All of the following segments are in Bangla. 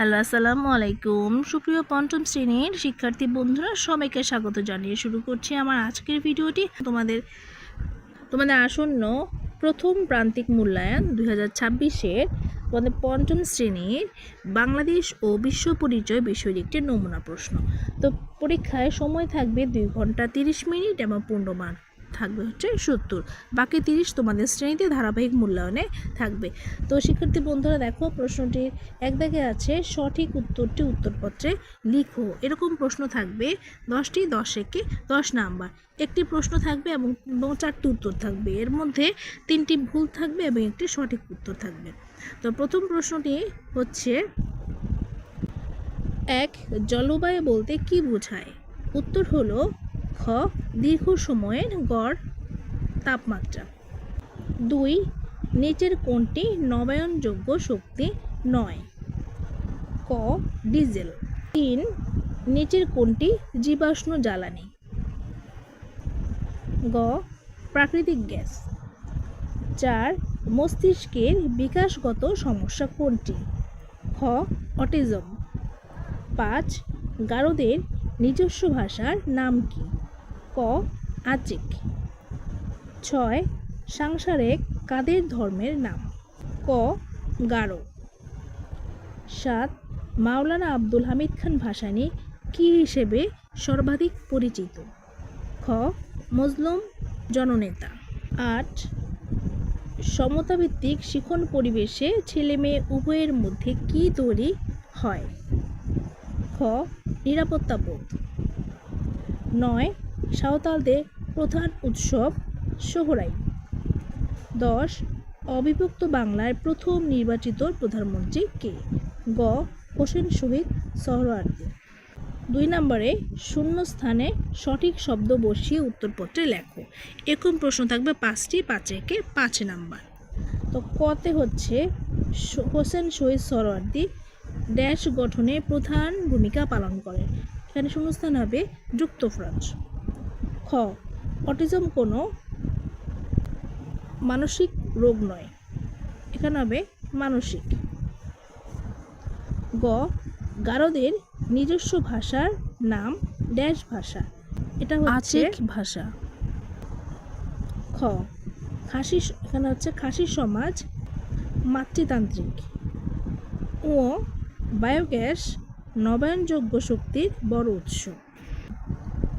হ্যালো, আসসালামু আলাইকুম। সুপ্রিয় পঞ্চম শ্রেণীর শিক্ষার্থী বন্ধুরা, সবাইকে স্বাগত জানিয়ে শুরু করছি আমার আজকের ভিডিওটি। তোমাদের আসন্ন প্রথম প্রান্তিক মূল্যায়ন 2026-এর তোমাদের পঞ্চম শ্রেণীর বাংলাদেশ ও বিশ্ব পরিচয় বিষয়ের একটি নমুনা প্রশ্ন। তো পরীক্ষায় সময় থাকবে 2 ঘন্টা 30 মিনিট এবং পূর্ণমান থাকবে হচ্ছে 70। বাকি 30 তোমাদের শ্রেণীতে ধারাবাহিক মূল্যায়নে থাকবে। তো শিক্ষার্থী বন্ধুরা দেখো, প্রশ্নটির এক দাগে আছে সঠিক উত্তরটি উত্তরপত্রে লিখো। এরকম প্রশ্ন থাকবে 10টি, 10 একে 10 নাম্বার। একটি প্রশ্ন থাকবে এবং 4টি উত্তর থাকবে। এর মধ্যে 3টি ভুল থাকবে এবং একটি সঠিক উত্তর থাকবে। তো প্রথম প্রশ্নটি হচ্ছে 1. জলবায়ু বলতে কি বোঝায়? উত্তর হলো খ. দীর্ঘ সময়ের গড় তাপমাত্রা। 2. নিচের কোনটি নবায়নযোগ্য শক্তি নয়? ক. ডিজেল। 3. নিচের কোনটি জীবাশ্ম জ্বালানি? গ. প্রাকৃতিক গ্যাস। 4. মস্তিষ্কের বিকাশগত সমস্যা কোনটি? খ. অটিজম। 5. গারোদের নিজস্ব ভাষার নাম কি? ক. আচিক। 6. সাংসারিক কাদের ধর্মের নাম? ক. গারো। 7. মাওলানা আব্দুল হামিদ খান ভাসানী কি হিসেবে সর্বাধিক পরিচিত? খ. মজলুম জননেতা। 8. সমতাভিত্তিক শিক্ষণ পরিবেশে ছেলে মেয়ে উভয়ের মধ্যে কি তৈরি হয়? খ. নিরাপত্তাবোধ। 9. সাঁওতালদের প্রধান উৎসব সোহরাই। 10. অবিভক্ত বাংলার প্রথম নির্বাচিত প্রধানমন্ত্রী কে? গ. হোসেন শহীদ সোহরাওয়ার্দী। 2 নম্বরে শূন্যস্থানে সঠিক শব্দ বসিয়ে উত্তরপত্রে লেখো। এরকম প্রশ্ন থাকবে 5টি, 5 একে 5 নাম্বার। তো কতে হচ্ছে হোসেন শহীদ সোহরাওয়ার্দী ড্যাশ গঠনে প্রধান ভূমিকা পালন করেন। এখানে শূন্যস্থান হবে যুক্তফ্রান্স। খ. অটিজম কোনো মানসিক রোগ নয়। এখানে হবে মানসিক। গ. গারোদের নিজস্ব ভাষার নাম ড্যাশ ভাষা। এটা হচ্ছে ভাষা। খ. এখানে হচ্ছে খাসি সমাজ মাতৃতান্ত্রিক। ও. বায়োগ্যাস নবায়নযোগ্য শক্তির বড় উৎস।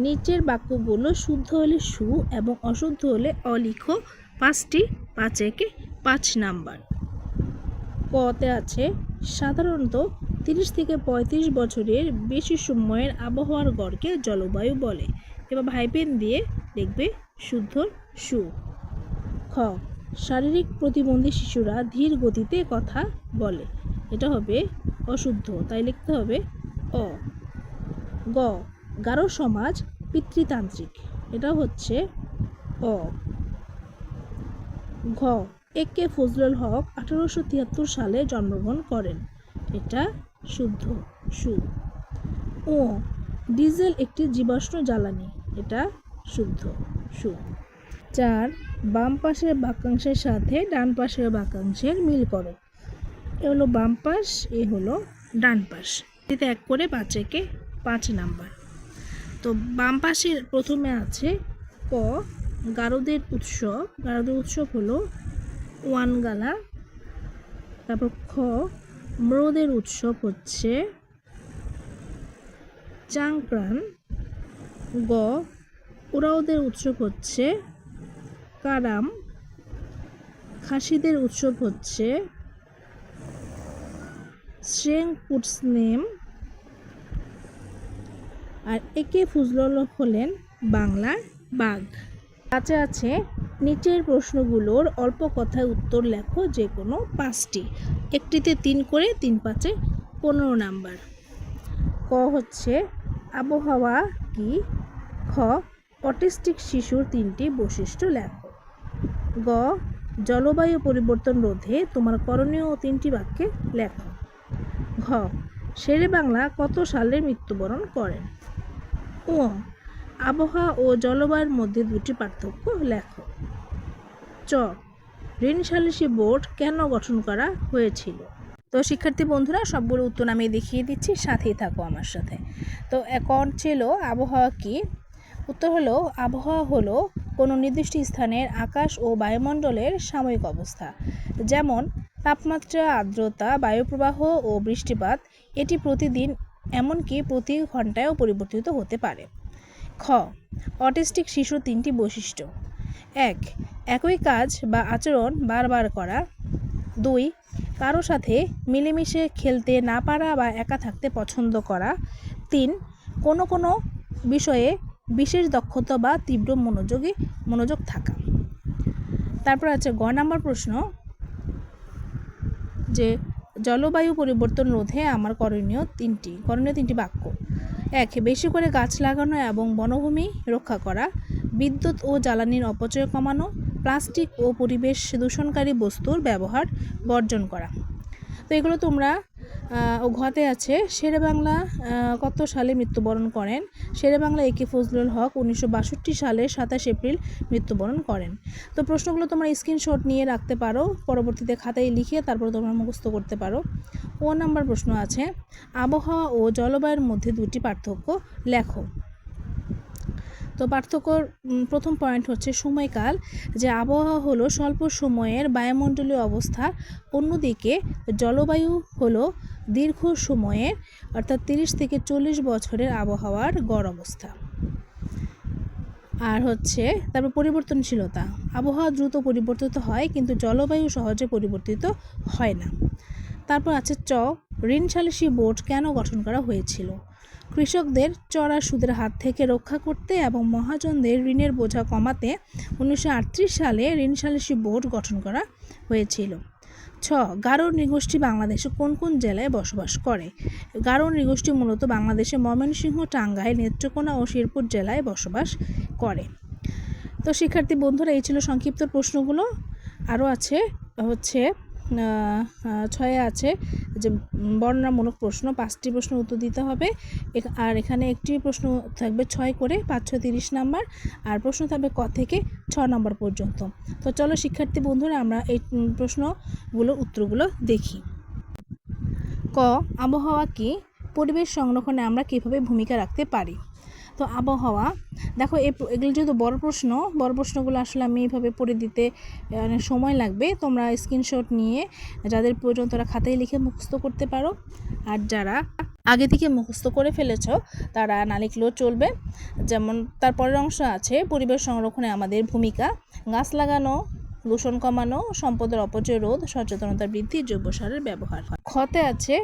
নিচের বাক্যগুলো শুদ্ধ হলে সু এবং অশুদ্ধ হলে অলিখ। 5টি, 5 একে 5 নাম্বার। কতে আছে সাধারণত 30 থেকে 35 বছরের বেশি সময়ের আবহাওয়ার গড়কে জলবায়ু বলে। এবার ভাইপেন দিয়ে লিখবে শুদ্ধ সু। খ. শারীরিক প্রতিবন্ধী শিশুরা ধীর গতিতে কথা বলে। এটা হবে অশুদ্ধ, তাই লিখতে হবে অ। গ. গারো সমাজ পিতৃতান্ত্রিক। এটা হচ্ছে অ। ঘ. এ কে ফজলুল হক 1873 সালে জন্মগ্রহণ করেন। এটা শুদ্ধ সু। ও. ডিজেল একটি জীবাশ্ম জ্বালানি। এটা শুদ্ধ সু। 4. বাম পাশের বাক্যাংশের সাথে ডান পাশের বাক্যাংশের মিল করো। এ হলো বাম পাশ, এ হলো ডান পাশ। এতে 1 করে 5 একে 5 নাম্বার। তো বাম পাশের প্রথমে আছে ক. গারোদের উৎসব। গারোদের উৎসব হলো ওয়ানগালা। তারপর খ. ম্রোদের উৎসব হচ্ছে চাংক্রান। গ. উরাওদের উৎসব হচ্ছে কারাম। খাসিদের উৎসব হচ্ছে শ্রেংপুটসনেম। আর একে ফজলুল হক হলেন বাংলার বাঘ। কাছে আছে নিচের প্রশ্নগুলোর অল্প কথায় উত্তর লেখো, যে কোনো 5টি। একটিতে 3 করে 3 5 15 নাম্বার। ক হচ্ছে আবহাওয়া কি? খ. অটিস্টিক শিশুর 3টি বৈশিষ্ট্য লেখো। গ. জলবায়ু পরিবর্তন রোধে তোমার করণীয় 3টি বাক্যে লেখো। ঘ. শেরে বাংলা কত সালে মৃত্যুবরণ করেন? ও. আবহাওয়া ও জলবায়ুর মধ্যে 2টি পার্থক্য লেখো। চ. ঋণ সালিসি বোর্ড কেন গঠন করা হয়েছিল? তো শিক্ষার্থী বন্ধুরা সবগুলো উত্তর আমি দেখিয়ে দিচ্ছি, সাথেই থাকো আমার সাথে। তো এখন ছিল আবহাওয়া কি? উত্তর হলো আবহাওয়া হলো কোনো নির্দিষ্ট স্থানের আকাশ ও বায়ুমণ্ডলের সাময়িক অবস্থা, যেমন তাপমাত্রা, আর্দ্রতা, বায়ুপ্রবাহ ও বৃষ্টিপাত। এটি প্রতিদিন এমনকি প্রতি ঘন্টায়ও পরিবর্তিত হতে পারে। খ, অটিস্টিক শিশুর 3টি বৈশিষ্ট্য। 1, একই কাজ বা আচরণ বারবার করা। 2, কারো সাথে মিলেমিশে খেলতে না পারা বা একা থাকতে পছন্দ করা। 3, কোনো বিষয়ে বিশেষ দক্ষতা বা তীব্র মনোযোগ থাকা। তারপর আছে গ নাম্বার প্রশ্ন, যে জলবায়ু পরিবর্তন রোধে আমার করণীয় তিনটি বাক্য। 1, বেশি করে গাছ লাগানো এবং বনভূমি রক্ষা করা। বিদ্যুৎ ও জ্বালানির অপচয় কমানো। প্লাস্টিক ও পরিবেশ দূষণকারী বস্তুর ব্যবহার বর্জন করা। তো এগুলো তোমরা ঘতে আছে শেরেবাংলা কত সালে মৃত্যুবরণ করেন? শেরেবাংলা একে ফজলুল হক 1962 সালে 27 এপ্রিল মৃত্যুবরণ করেন। তো প্রশ্নগুলো তোমরা স্ক্রিনশট নিয়ে রাখতে পারো, পরবর্তীতে খাতায় লিখে তারপর তোমরা মুখস্থ করতে পারো। ও নাম্বার প্রশ্ন আছে, আবহাওয়া ও জলবায়ুর মধ্যে 2টি পার্থক্য লেখো। তো পার্থক্যর প্রথম পয়েন্ট হচ্ছে সময়কাল, যে আবহাওয়া হলো স্বল্প সময়ের বায়ুমণ্ডলীয় অবস্থা, অন্যদিকে জলবায়ু হলো দীর্ঘ সময়ের অর্থাৎ 30 থেকে 40 বছরের আবহাওয়ার গড় অবস্থা। আর হচ্ছে তারপর পরিবর্তনশীলতা, আবহাওয়া দ্রুত পরিবর্তিত হয় কিন্তু জলবায়ু সহজে পরিবর্তিত হয় না। তারপর আছে চ, ঋণ সালিসি বোর্ড কেন গঠন করা হয়েছিল? কৃষকদের চড়া সুদের হাত থেকে রক্ষা করতে এবং মহাজনদের ঋণের বোঝা কমাতে 1938 সালে ঋণ সালিসি বোর্ড গঠন করা হয়েছিল। ছ, গারো নৃগোষ্ঠী বাংলাদেশে কোন কোন জেলায় বসবাস করে? গারো নৃগোষ্ঠী মূলত বাংলাদেশে ময়মনসিংহ, টাঙ্গাইল, নেত্রকোনা ও শেরপুর জেলায় বসবাস করে। তো শিক্ষার্থী বন্ধুরা, এই ছিল সংক্ষিপ্ত প্রশ্নগুলো। আরও আছে হচ্ছে 6 আছে যে বর্ণনামূলক প্রশ্ন, 5টি প্রশ্ন উত্তর দিতে হবে। আর এখানে একটি প্রশ্ন থাকবে 6 করে, 5 6 30 নাম্বার, আর প্রশ্ন থাকবে ক থেকে 6 নম্বর পর্যন্ত। তো চলো শিক্ষার্থী বন্ধুরা আমরা এই প্রশ্নগুলোর উত্তরগুলো দেখি। ক, আবহাওয়া কি? পরিবেশ সংরক্ষণে আমরা কীভাবে ভূমিকা রাখতে পারি? তো আবহাওয়া, দেখো এগুলো যেহেতু বড় প্রশ্নগুলো আসলে আমি এইভাবে পড়ে দিতে অনেক সময় লাগবে। তোমরা স্ক্রিনশট নিয়ে যাদের প্রয়োজন তারা খাতায় লিখে মুখস্থ করতে পারো, আর যারা আগে থেকে মুখস্থ করে ফেলেছ তারা না লিখলেও চলবে। যেমন তারপরের অংশ আছে পরিবেশ সংরক্ষণে আমাদের ভূমিকা, গাছ লাগানো, দূষণ কমানো, সম্পদের অপচয় রোধ, সচেতনতা বৃদ্ধি, জৈব সারের ব্যবহার। খতে আছে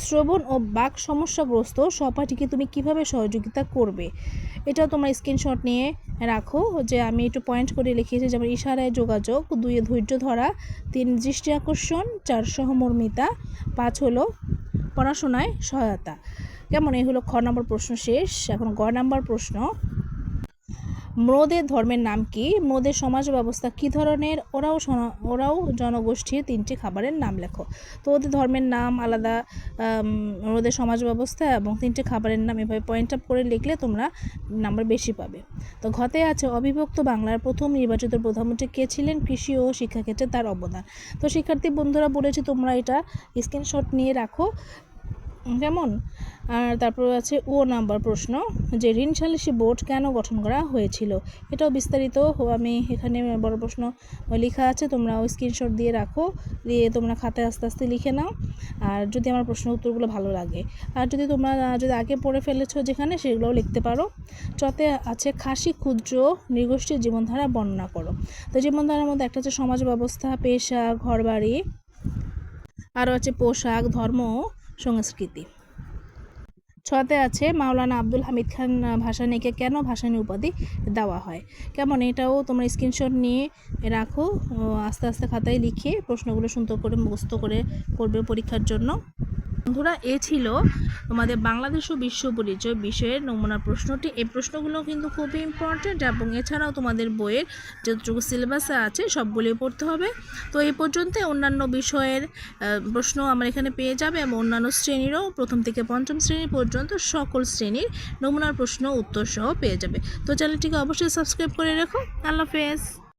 শ্রবণ ও বাক সমস্যাগ্রস্ত সহপাঠীকে তুমি কিভাবে সহযোগিতা করবে? এটাও তোমরা স্ক্রিনশট নিয়ে রাখো, যে আমি একটু পয়েন্ট করে লিখিয়েছি। যেমন ইশারায় যোগাযোগ, 2 ধৈর্য ধরা, 3 দৃষ্টি আকর্ষণ, 4 সহমর্মিতা, 5 হলো পড়াশোনায় সহায়তা। কেমন? এই হলো খ নম্বর প্রশ্ন শেষ। এখন গ নম্বর প্রশ্ন, ম্রোদের ধর্মের নাম কি? ম্রোদের সমাজ ব্যবস্থা কী ধরনের? ওরাও জনগোষ্ঠীর 3টি খাবারের নাম লেখো। তো ওদের ধর্মের নাম আলাদা, ওদের সমাজ ব্যবস্থা এবং 3টে খাবারের নাম এভাবে পয়েন্ট আপ করে লিখলে তোমরা নাম্বার বেশি পাবে। তো ঘতে আছে অবিভক্ত বাংলার প্রথম নির্বাচিত প্রধানমন্ত্রী কে ছিলেন? কৃষি ও শিক্ষাক্ষেত্রে তার অবদান। তো শিক্ষার্থী বন্ধুরা বলেছি তোমরা এটা স্ক্রিনশট নিয়ে রাখো, কেমন? আর তারপর আছে ও নাম্বার প্রশ্ন, যে ঋণ সালিসি বোর্ড কেন গঠন করা হয়েছিল? এটাও বিস্তারিত আমি এখানে বড় প্রশ্ন লেখা আছে, তোমরা ওই স্ক্রিনশট দিয়ে রাখো, দিয়ে তোমরা খাতায় আস্তে আস্তে লিখে নাও। আর যদি আমার প্রশ্ন উত্তরগুলো ভালো লাগে, আর যদি তোমরা আগে পড়ে ফেলেছো যেখানে, সেগুলোও লিখতে পারো। চতে আছে খাসি ক্ষুদ্র নৃগোষ্ঠীর জীবনধারা বর্ণনা করো। তো জীবনধারার মধ্যে একটা হচ্ছে সমাজ ব্যবস্থা, পেশা, ঘরবাড়ি, আরও আছে পোশাক, ধর্ম, সংস্কৃতি। 6তে আছে মাওলানা আব্দুল হামিদ খান ভাসানীকে কেন ভাসানী উপাধি দেওয়া হয়? কেমন? এটাও তোমরা স্ক্রিনশট নিয়ে রাখো, আস্তে আস্তে খাতায় লিখে প্রশ্নগুলো সুন্দর করে মুখস্থ করে করবে পরীক্ষার জন্য। বন্ধুরা, এ ছিল তোমাদের বাংলাদেশ ও বিশ্ব পরিচয় বিষয়ের নমুনা প্রশ্নটি। এই প্রশ্নগুলো কিন্তু খুবই ইম্পর্ট্যান্ট এবং এছাড়াও তোমাদের বইয়ের যতটুকু সিলেবাসে আছে সবগুলোই পড়তে হবে। তো এই পর্যন্ত অন্যান্য বিষয়ের প্রশ্ন আমার এখানে পেয়ে যাবে এবং অন্যান্য শ্রেণীরও 1ম থেকে 5ম শ্রেণী পর্যন্ত সকল শ্রেণীর নমুনার প্রশ্ন উত্তর সহ পেয়ে যাবে। তো চ্যানেলটিকে অবশ্যই সাবস্ক্রাইব করে রেখো। আল্লাহ হাফেজ।